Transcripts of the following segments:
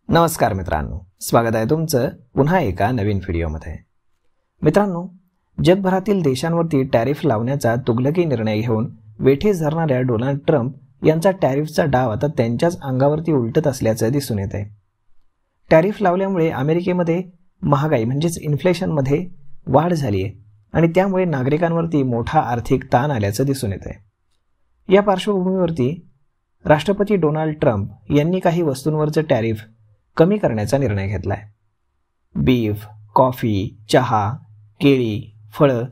नमस्कार मित्रांनो, स्वागत आहे तुमचं पुन्हा एका नवीन व्हिडिओमध्ये। मित्रांनो, जगभरातील देशांवरती टॅरिफ लावण्याचा तुगलकी निर्णय घेऊन वेठीस धरणाऱ्या डोनाल्ड ट्रम्प यांचा टॅरिफचा डाव आता त्यांच्याच अंगावरती उलटत असल्याचं दिसून येत आहे। टॅरिफ लावल्यामुळे अमेरिकेमध्ये महागाई म्हणजेच इन्फ्लेशनमध्ये वाढ झाली आहे आणि त्यामुळे नागरिकांवरती मोठा आर्थिक ताण आल्याचं दिसून येत आहे। या पार्श्वभूमीवरती राष्ट्रपती डोनाल्ड ट्रम्प यांनी काही वस्तूंवरचं टॅरिफ कमी करण्याचा निर्णय घेतलाय। बीफ, कॉफी, चहा, केळी, फळं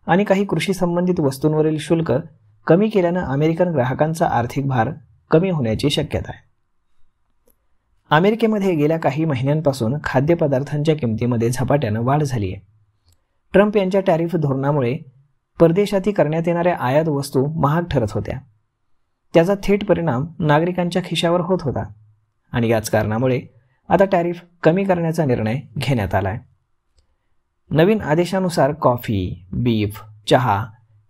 आणि काही कृषी संबंधित वस्तूंवरील शुल्क कमी केल्यानं अमेरिकन ग्राहकांचा आर्थिक भार कमी होण्याची शक्यता आहे। अमेरिकेमध्ये गेल्या काही महिन्यांपासून खाद्यपदार्थांच्या किमतीमध्ये झपाट्यानं वाढ झाली आहे। ट्रम्प यांच्या टॅरिफ धोरणामुळे परदेशाती करण्यात येणाऱ्या आयात वस्तू महाग ठरत होत्या। त्याचा थेट परिणाम नागरिकांच्या खिशावर होत होता आणि याच कारणामुळे आता टॅरिफ कमी करण्याचा निर्णय घेण्यात आलाय। नवीन आदेशानुसार कॉफी, बीफ, चहा,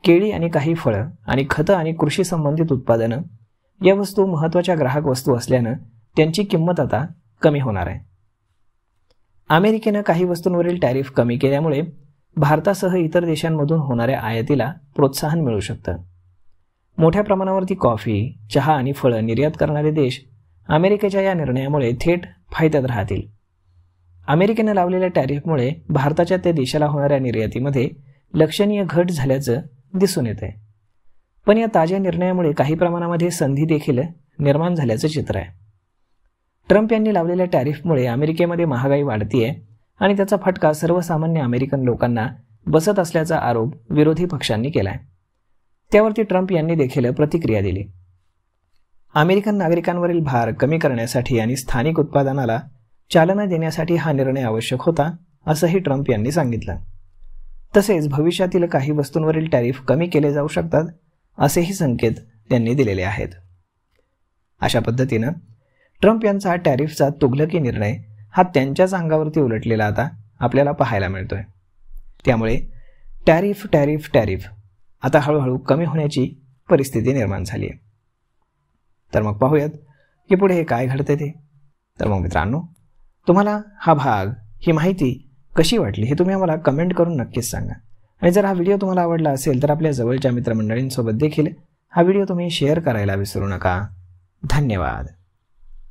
केळी आणि काही फळं आणि खतं आणि कृषी संबंधित उत्पादनं या वस्तू महत्त्वाच्या ग्राहक वस्तू असल्यानं त्यांची किंमत आता कमी होणार आहे। अमेरिकेनं काही वस्तूंवरील टॅरिफ कमी केल्यामुळे भारतासह इतर देशांमधून होणाऱ्या आयातीला प्रोत्साहन मिळू शकतं। मोठ्या प्रमाणावरती कॉफी, चहा आणि फळं निर्यात करणारे देश अमेरिकेच्या या निर्णयामुळे थेट फायद्यात राहतील। अमेरिकेनं लावलेल्या टॅरिफमुळे भारताच्या त्या देशाला होणाऱ्या निर्यातीमध्ये लक्षणीय घट झाल्याचं दिसून येत आहे। पण या ताज्या निर्णयामुळे काही प्रमाणामध्ये संधी देखील निर्माण झाल्याचं चित्र आहे। ट्रम्प यांनी लावलेल्या टॅरिफमुळे अमेरिकेमध्ये महागाई वाढतीये आणि त्याचा फटका सर्वसामान्य अमेरिकन लोकांना बसत असल्याचा आरोप विरोधी पक्षांनी केलाय। त्यावरती ट्रम्प यांनी देखील प्रतिक्रिया दिली। अमेरिकन नागरिकांवरील भार कमी करण्यासाठी आणि स्थानिक उत्पादनाला चालना देण्यासाठी हा निर्णय आवश्यक होता, असंही ट्रम्प यांनी सांगितलं। तसेच भविष्यातील काही वस्तूंवरील टॅरिफ कमी केले जाऊ शकतात असेही संकेत त्यांनी दिलेले आहेत। अशा पद्धतीनं ट्रम्प यांचा टॅरिफचा तुगलकी निर्णय हा त्यांच्याच अंगावरती उलटलेला आता आपल्याला पाहायला मिळतोय। त्यामुळे टॅरिफ आता हळूहळू कमी होण्याची परिस्थिती निर्माण झाली आहे। तर मग पाहूयात की पुढे हे काय घडते ते। तर मग मित्रांनो, तुम्हाला हा भाग, ही माहिती कशी वाटली हे तुम्ही आम्हाला कमेंट करून नक्कीच सांगा। आणि जर हा व्हिडिओ तुम्हाला आवडला असेल तर आपल्या जवळच्या मित्रमंडळींसोबत देखील हा व्हिडिओ तुम्ही शेअर करायला विसरू नका। धन्यवाद।